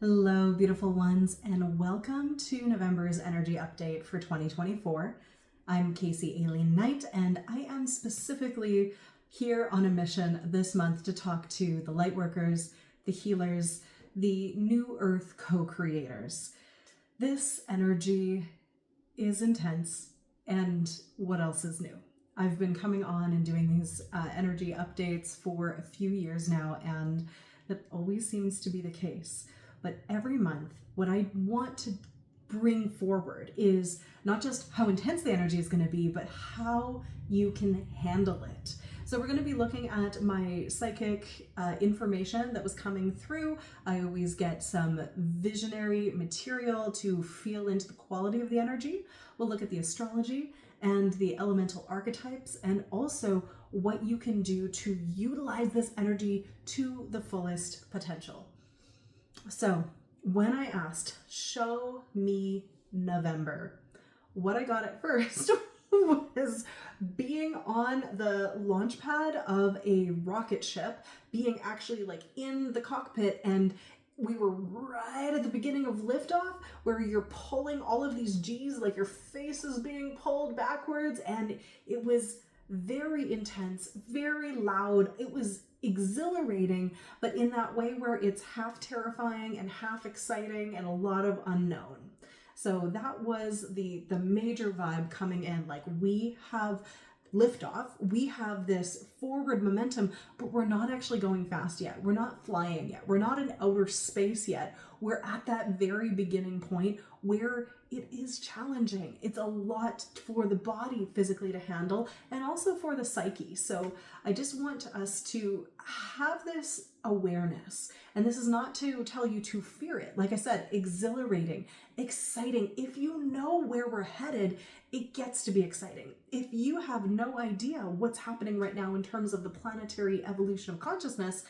Hello, beautiful ones, and welcome to November's energy update for 2024. I'm Casey Aileen Knight, and I am specifically here on a mission this month to talk to the Lightworkers, the healers, the New Earth co-creators. This energy is intense, and what else is new? I've been coming on and doing these energy updates for a few years now, and that always seems to be the case. But every month, what I want to bring forward is not just how intense the energy is going to be, but how you can handle it. So we're going to be looking at my psychic information that was coming through. I always get some visionary material to feel into the quality of the energy. We'll look at the astrology and the elemental archetypes, and also what you can do to utilize this energy to the fullest potential. So when I asked, show me November, what I got at first was being on the launch pad of a rocket ship, being actually like in the cockpit, and we were right at the beginning of liftoff where you're pulling all of these G's, like your face is being pulled backwards, and it was very intense, very loud. It was exhilarating, but in that way where it's half terrifying and half exciting and a lot of unknown. So that was the major vibe coming in. Like, we have liftoff, we have this forward momentum, but we're not actually going fast yet. We're not flying yet. We're not in outer space yet. We're at that very beginning point where it is challenging. It's a lot for the body physically to handle, and also for the psyche. So I just want us to have this awareness. And this is not to tell you to fear it. Like I said, exhilarating, exciting. If you know where we're headed, it gets to be exciting. If you have no idea what's happening right now in terms of the planetary evolution of consciousness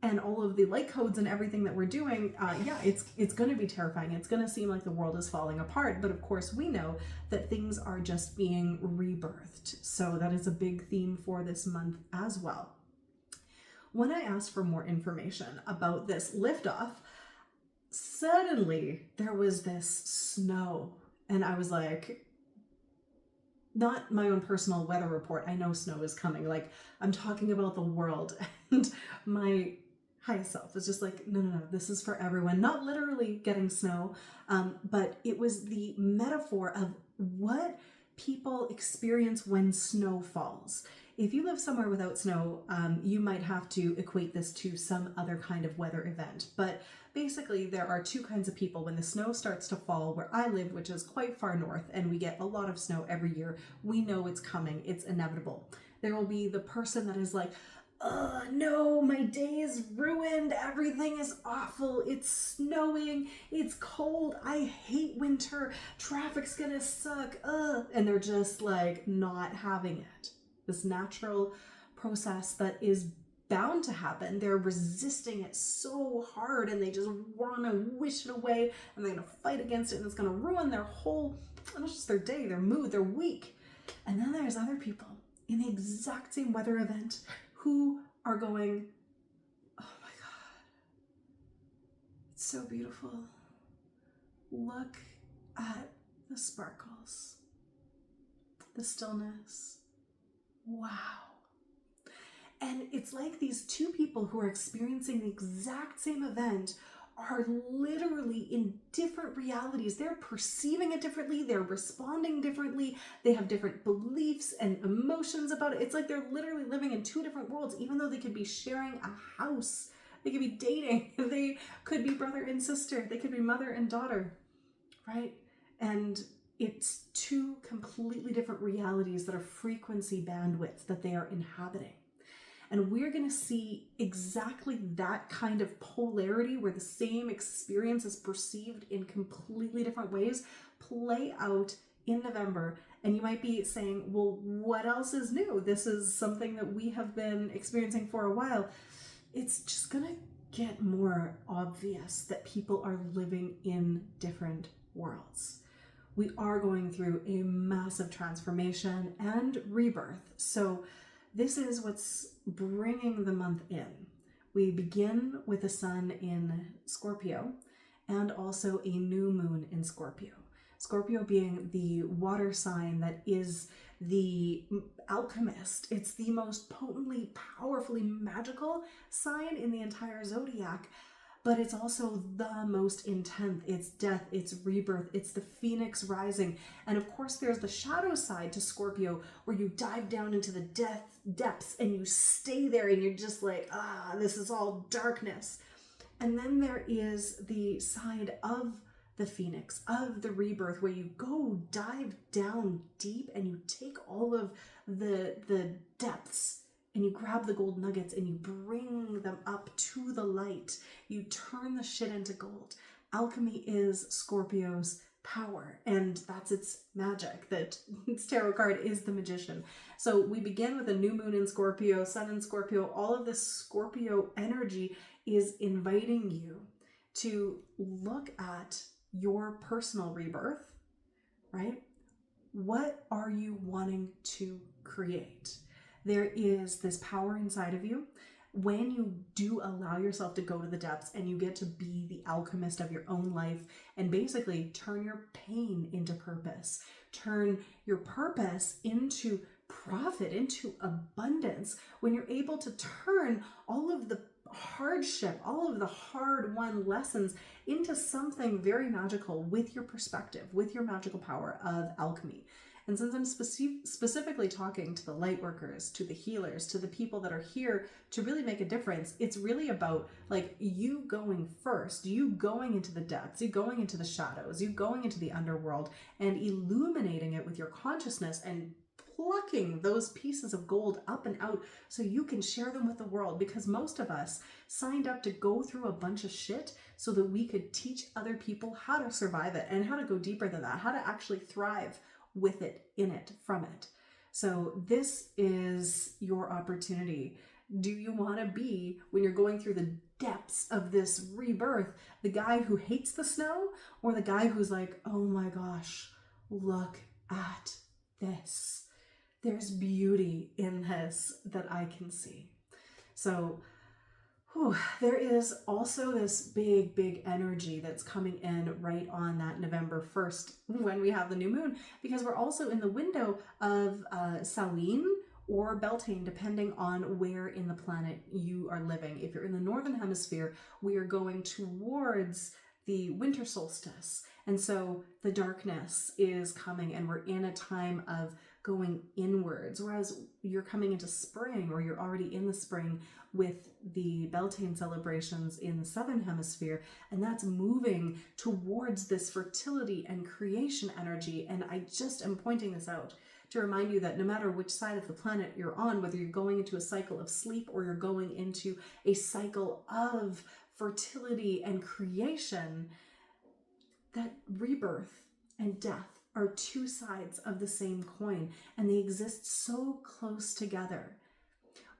and all of the light codes and everything that we're doing, it's going to be terrifying. It's going to seem like the world is falling apart. But of course, we know that things are just being rebirthed. So that is a big theme for this month as well. When I asked for more information about this liftoff, suddenly there was this snow. And I was like, not my own personal weather report. I know snow is coming. Like, I'm talking about the world. And my highest self was just like, no, this is for everyone. Not literally getting snow, but it was the metaphor of what people experience when snow falls. If you live somewhere without snow, you might have to equate this to some other kind of weather event. But basically, there are two kinds of people. When the snow starts to fall, where I live, which is quite far north, and we get a lot of snow every year, we know it's coming. It's inevitable. There will be the person that is like, oh no, my day is ruined. Everything is awful. It's snowing. It's cold. I hate winter. Traffic's gonna suck. And they're just like not having it. This natural process that is bound to happen. They're resisting it so hard, and they just want to wish it away, and they're going to fight against it, and it's going to ruin their whole, not just their day, their mood, their week. And then there's other people in the exact same weather event who are going, oh my God, it's so beautiful. Look at the sparkles, the stillness. Wow. And it's like these two people who are experiencing the exact same event are literally in different realities. They're perceiving it differently. They're responding differently. They have different beliefs and emotions about it. It's like they're literally living in two different worlds, even though they could be sharing a house. They could be dating. They could be brother and sister. They could be mother and daughter, right? And it's two completely different realities that are frequency bandwidths that they are inhabiting. And we're going to see exactly that kind of polarity where the same experience is perceived in completely different ways play out in November. And you might be saying, well, what else is new? This is something that we have been experiencing for a while. It's just going to get more obvious that people are living in different worlds. We are going through a massive transformation and rebirth. So this is what's bringing the month in. We begin with the sun in Scorpio, and also a new moon in Scorpio. Scorpio being the water sign that is the alchemist. It's the most potently, powerfully magical sign in the entire zodiac, but it's also the most intense. It's death, it's rebirth, it's the phoenix rising. And of course, there's the shadow side to Scorpio where you dive down into the depths and you stay there and you're just like, this is all darkness. And then there is the side of the phoenix, of the rebirth, where you go dive down deep and you take all of the depths and you grab the gold nuggets and you bring them up to the light. You turn the shit into gold. Alchemy is Scorpio's power, and that's its magic. That its tarot card is the magician. So we begin with a new moon in Scorpio, sun in Scorpio. All of this Scorpio energy is inviting you to look at your personal rebirth, right? What are you wanting to create? There is this power inside of you. When you do allow yourself to go to the depths and you get to be the alchemist of your own life and basically turn your pain into purpose, turn your purpose into profit, into abundance, when you're able to turn all of the hardship, all of the hard-won lessons into something very magical with your perspective, with your magical power of alchemy. And since I'm specifically talking to the lightworkers, to the healers, to the people that are here to really make a difference, it's really about like you going first, you going into the depths, you going into the shadows, you going into the underworld and illuminating it with your consciousness and plucking those pieces of gold up and out so you can share them with the world, because most of us signed up to go through a bunch of shit so that we could teach other people how to survive it and how to go deeper than that, how to actually thrive with it, in it, from it. So this is your opportunity. Do you want to be, when you're going through the depths of this rebirth, the guy who hates the snow, or the guy who's like, oh my gosh, look at this. There's beauty in this that I can see. So there is also this big energy that's coming in right on that November 1st when we have the new moon, because we're also in the window of Samhain or Beltane, depending on where in the planet you are living. If you're in the northern hemisphere, we are going towards the winter solstice. And so the darkness is coming and we're in a time of going inwards, whereas you're coming into spring, or you're already in the spring with the Beltane celebrations in the southern hemisphere, and that's moving towards this fertility and creation energy. And I just am pointing this out to remind you that no matter which side of the planet you're on, whether you're going into a cycle of sleep or you're going into a cycle of fertility and creation, that rebirth and death are two sides of the same coin, and they exist so close together.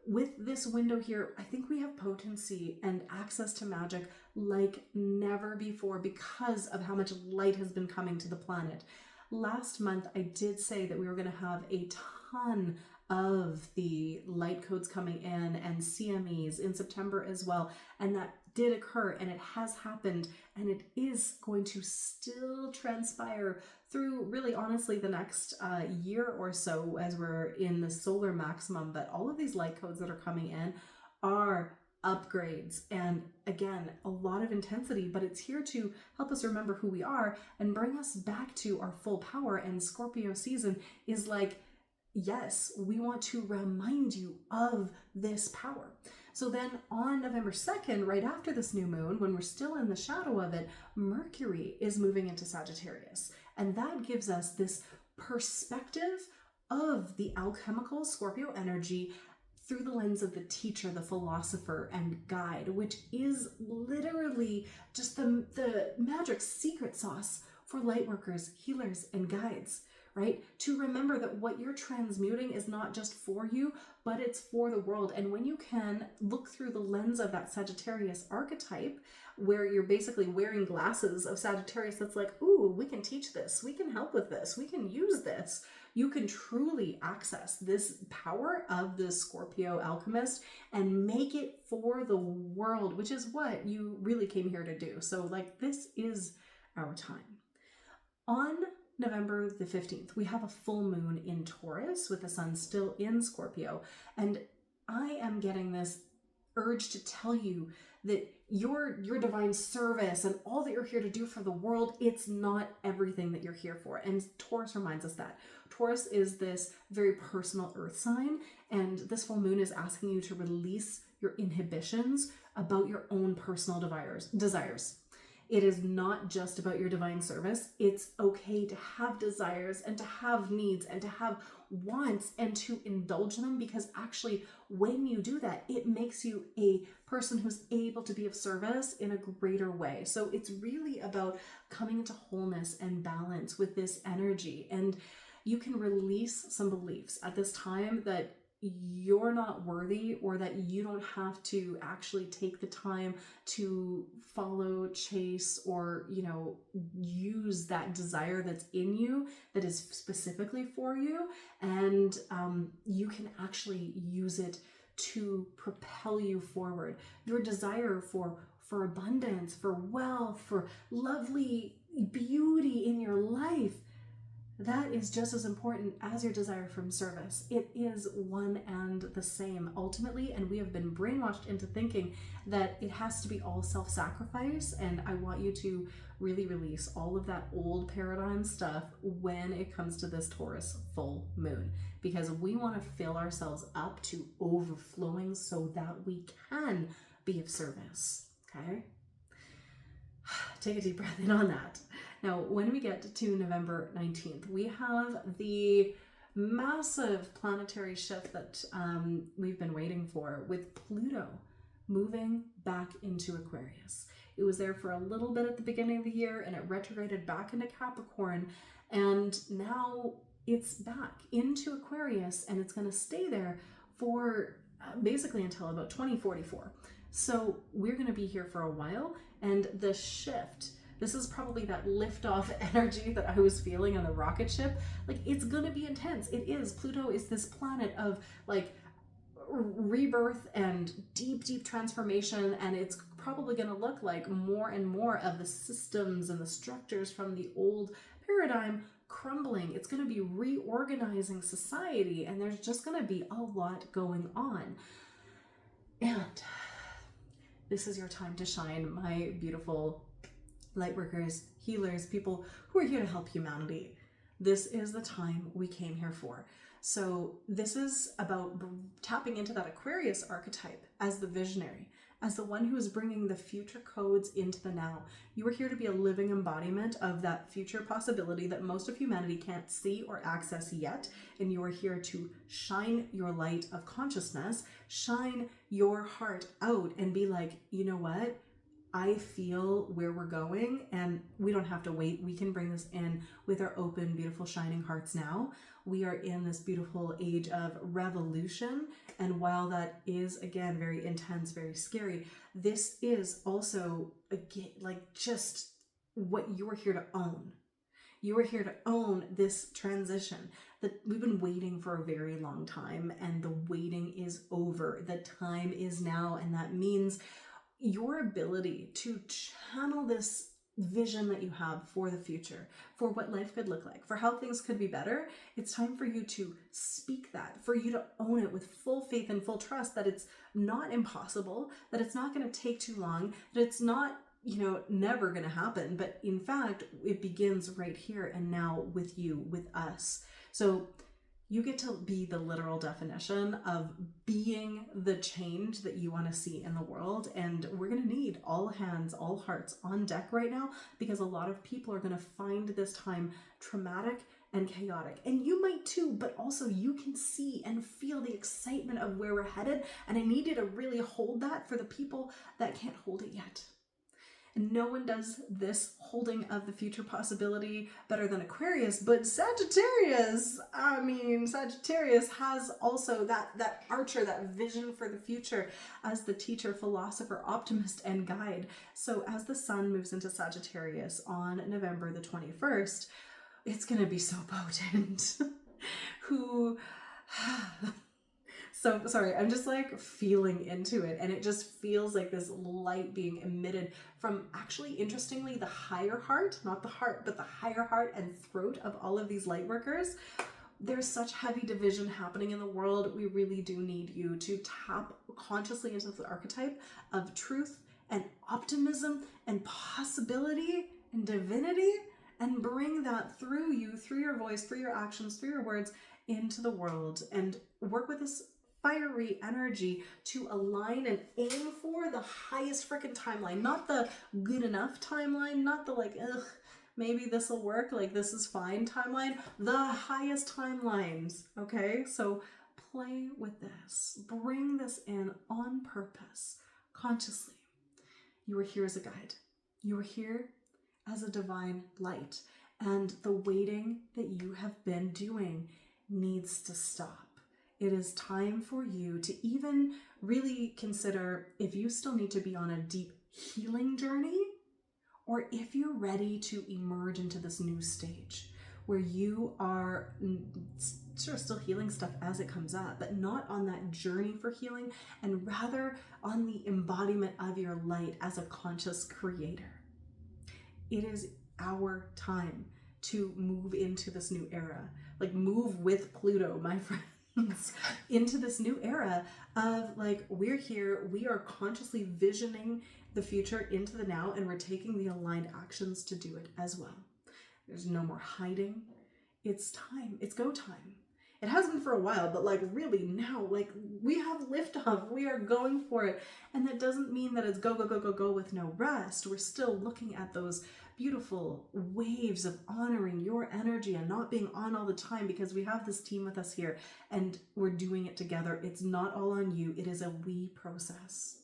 With this window here, I think we have potency and access to magic like never before because of how much light has been coming to the planet. Last month, I did say that we were going to have a ton of the light codes coming in and CMEs in September as well, and that did occur, and it has happened, and it is going to still transpire through really honestly the next year or so as we're in the solar maximum. But all of these light codes that are coming in are upgrades, and again, a lot of intensity, but it's here to help us remember who we are and bring us back to our full power. And Scorpio season is like, yes, we want to remind you of this power. So then on November 2nd, right after this new moon, when we're still in the shadow of it, Mercury is moving into Sagittarius. And that gives us this perspective of the alchemical Scorpio energy through the lens of the teacher, the philosopher, and guide, which is literally just the magic secret sauce for lightworkers, healers, and guides. Right? To remember that what you're transmuting is not just for you, but it's for the world. And when you can look through the lens of that Sagittarius archetype, where you're basically wearing glasses of Sagittarius, that's like, ooh, we can teach this, we can help with this, we can use this you can truly access this power of the Scorpio alchemist and make it for the world, which is what you really came here to do. So like, this is our time. On November the 15th, we have a full moon in Taurus with the sun still in Scorpio. And I am getting this urge to tell you that your divine service and all that you're here to do for the world, it's not everything that you're here for. And Taurus reminds us that. Taurus is this very personal earth sign, and this full moon is asking you to release your inhibitions about your own personal desires. It is not just about your divine service. It's okay to have desires and to have needs and to have wants and to indulge them, because actually when you do that, it makes you a person who's able to be of service in a greater way. So it's really about coming into wholeness and balance with this energy. And you can release some beliefs at this time that you're not worthy, or that you don't have to actually take the time to follow, chase, or, use that desire that's in you that is specifically for you. And you can actually use it to propel you forward. Your desire for abundance, for wealth, for lovely beauty in your life, that is just as important as your desire from service. It is one and the same ultimately, and we have been brainwashed into thinking that it has to be all self-sacrifice, and I want you to really release all of that old paradigm stuff when it comes to this Taurus full moon, because we want to fill ourselves up to overflowing so that we can be of service, okay? Take a deep breath in on that. Now, when we get to November 19th, we have the massive planetary shift that we've been waiting for, with Pluto moving back into Aquarius. It was there for a little bit at the beginning of the year, and it retrograded back into Capricorn, and now it's back into Aquarius, and it's going to stay there for basically until about 2044. So we're going to be here for a while, and the shift, this is probably that liftoff energy that I was feeling on the rocket ship. Like, it's going to be intense. It is. Pluto is this planet of like rebirth and deep, deep transformation. And it's probably going to look like more and more of the systems and the structures from the old paradigm crumbling. It's going to be reorganizing society. And there's just going to be a lot going on. And this is your time to shine, my beautiful lightworkers, healers, people who are here to help humanity. This is the time we came here for. So this is about tapping into that Aquarius archetype as the visionary, as the one who is bringing the future codes into the now. You are here to be a living embodiment of that future possibility that most of humanity can't see or access yet. And you are here to shine your light of consciousness, shine your heart out, and be like, you know what? I feel where we're going, and we don't have to wait. We can bring this in with our open, beautiful, shining hearts now. We are in this beautiful age of revolution. And while that is, again, very intense, very scary, this is also, again, like just what you are here to own. You are here to own this transition that we've been waiting for a very long time, and the waiting is over. The time is now, and that means your ability to channel this vision that you have for the future, for what life could look like, for how things could be better. It's time for you to speak that, for you to own it with full faith and full trust that it's not impossible, that it's not going to take too long, that it's not, never going to happen. But in fact, it begins right here and now with you, with us. So you get to be the literal definition of being the change that you want to see in the world. And we're going to need all hands, all hearts on deck right now, because a lot of people are going to find this time traumatic and chaotic. And you might too, but also you can see and feel the excitement of where we're headed. And I need you to really hold that for the people that can't hold it yet. And no one does this holding of the future possibility better than Aquarius, but Sagittarius has also that archer, that vision for the future as the teacher, philosopher, optimist, and guide. So as the sun moves into Sagittarius on November the 21st, it's going to be so potent. who so sorry, I'm just like feeling into it, and it just feels like this light being emitted from, actually, interestingly, the higher heart, not the heart, but the higher heart and throat of all of these light workers. There's such heavy division happening in the world. We really do need you to tap consciously into the archetype of truth and optimism and possibility and divinity, and bring that through you, through your voice, through your actions, through your words, into the world, and work with this fiery energy to align and aim for the highest freaking timeline, not the good enough timeline, not the like, ugh, maybe this will work, like this is fine timeline, the highest timelines, okay? So play with this, bring this in on purpose, consciously. You are here as a guide. You are here as a divine light, and the waiting that you have been doing needs to stop. It is time for you to even really consider if you still need to be on a deep healing journey, or if you're ready to emerge into this new stage where you are sure still healing stuff as it comes up, but not on that journey for healing, and rather on the embodiment of your light as a conscious creator. It is our time to move into this new era, like move with Pluto, my friends, into this new era of like, we're here, we are consciously visioning the future into the now, and we're taking the aligned actions to do it as well. There's no more hiding. It's time. It's go time. It has been for a while, but like really now, like we have liftoff. We are going for it. And that doesn't mean that it's go, go, go, go, go with no rest. We're still looking at those beautiful waves of honoring your energy and not being on all the time, because we have this team with us here and we're doing it together. It's not all on you. It is a we process.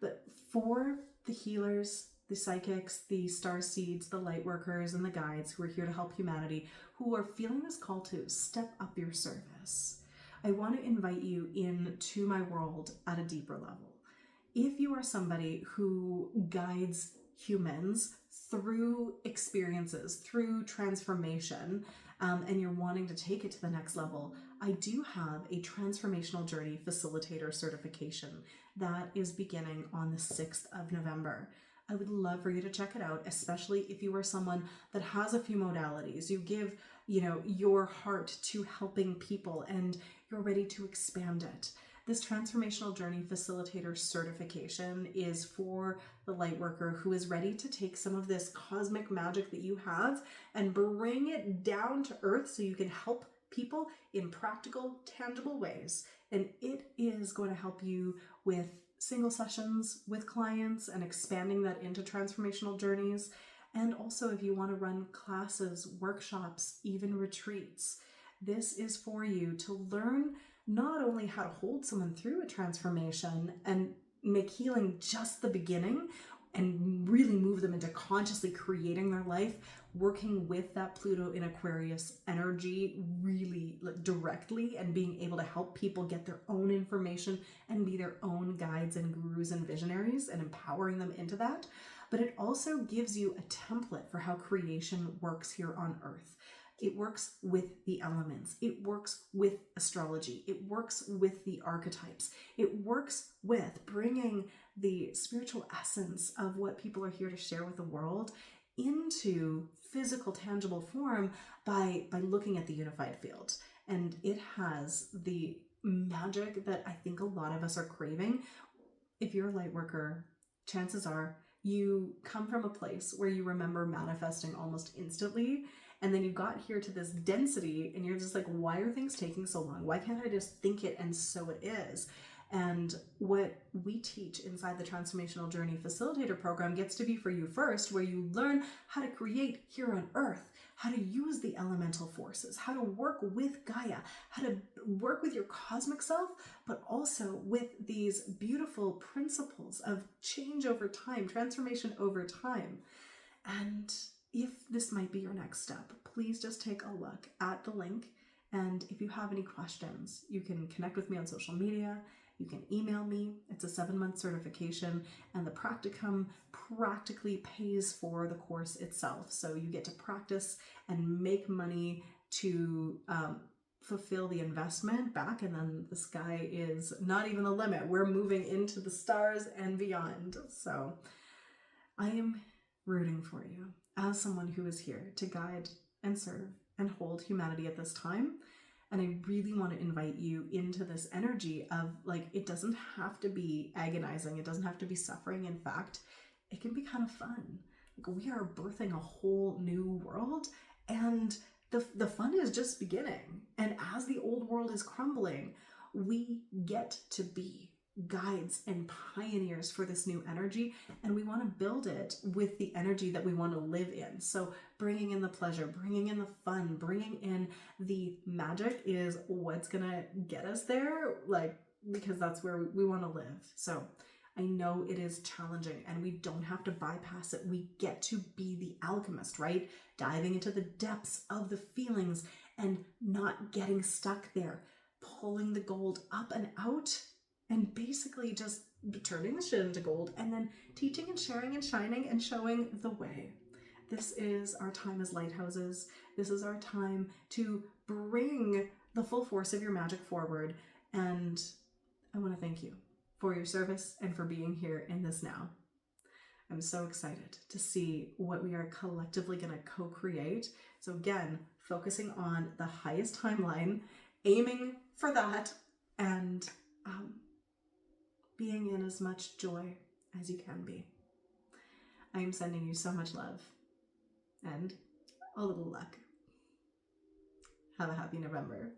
But for the healers, the psychics, the star seeds, the light workers, and the guides who are here to help humanity, who are feeling this call to step up your service, I want to invite you into my world at a deeper level. If you are somebody who guides humans through experiences, through transformation, and you're wanting to take it to the next level, I do have a Transformational Journey Facilitator certification that is beginning on the 6th of November. I would love for you to check it out, especially if you are someone that has a few modalities. You give, your heart to helping people and you're ready to expand it. This Transformational Journey Facilitator certification is for the Lightworker who is ready to take some of this cosmic magic that you have and bring it down to earth so you can help people in practical, tangible ways. And it is going to help you with single sessions with clients and expanding that into transformational journeys. And also if you want to run classes, workshops, even retreats, this is for you to learn not only how to hold someone through a transformation and make healing just the beginning and really move them into consciously creating their life, working with that Pluto in Aquarius energy really directly and being able to help people get their own information and be their own guides and gurus and visionaries and empowering them into that. But it also gives you a template for how creation works here on Earth. It works with the elements. It works with astrology. It works with the archetypes. It works with bringing the spiritual essence of what people are here to share with the world into physical, tangible form by looking at the unified field. And it has the magic that I think a lot of us are craving. If you're a light worker, chances are you come from a place where you remember manifesting almost instantly. And then you got here to this density and you're just like, why are things taking so long? Why can't I just think it and so it is? And what we teach inside the Transformational Journey Facilitator program gets to be for you first, where you learn how to create here on Earth, how to use the elemental forces, how to work with Gaia, how to work with your cosmic self, but also with these beautiful principles of change over time, transformation over time. And if this might be your next step, please just take a look at the link. And if you have any questions, you can connect with me on social media. You can email me. It's a 7-month certification, and the practicum practically pays for the course itself. So you get to practice and make money to fulfill the investment back, and then the sky is not even the limit. We're moving into the stars and beyond. So I am rooting for you as someone who is here to guide and serve and hold humanity at this time. And I really want to invite you into this energy of, like, it doesn't have to be agonizing. It doesn't have to be suffering. In fact, it can be kind of fun. Like, we are birthing a whole new world, and the fun is just beginning. And as the old world is crumbling, we get to be guides and pioneers for this new energy, and we want to build it with the energy that we want to live in. So bringing in the pleasure, bringing in the fun, bringing in the magic is what's gonna get us there, like, because that's where we want to live. So I know it is challenging, and we don't have to bypass it. We get to be the alchemist, right? Diving into the depths of the feelings and not getting stuck there, pulling the gold up and out, and basically just turning the shit into gold, and then teaching and sharing and shining and showing the way. This is our time as lighthouses. This is our time to bring the full force of your magic forward. And I want to thank you for your service and for being here in this now. I'm so excited to see what we are collectively going to co-create. So again, focusing on the highest timeline, aiming for that, and being in as much joy as you can be. I am sending you so much love and a little luck. Have a happy November.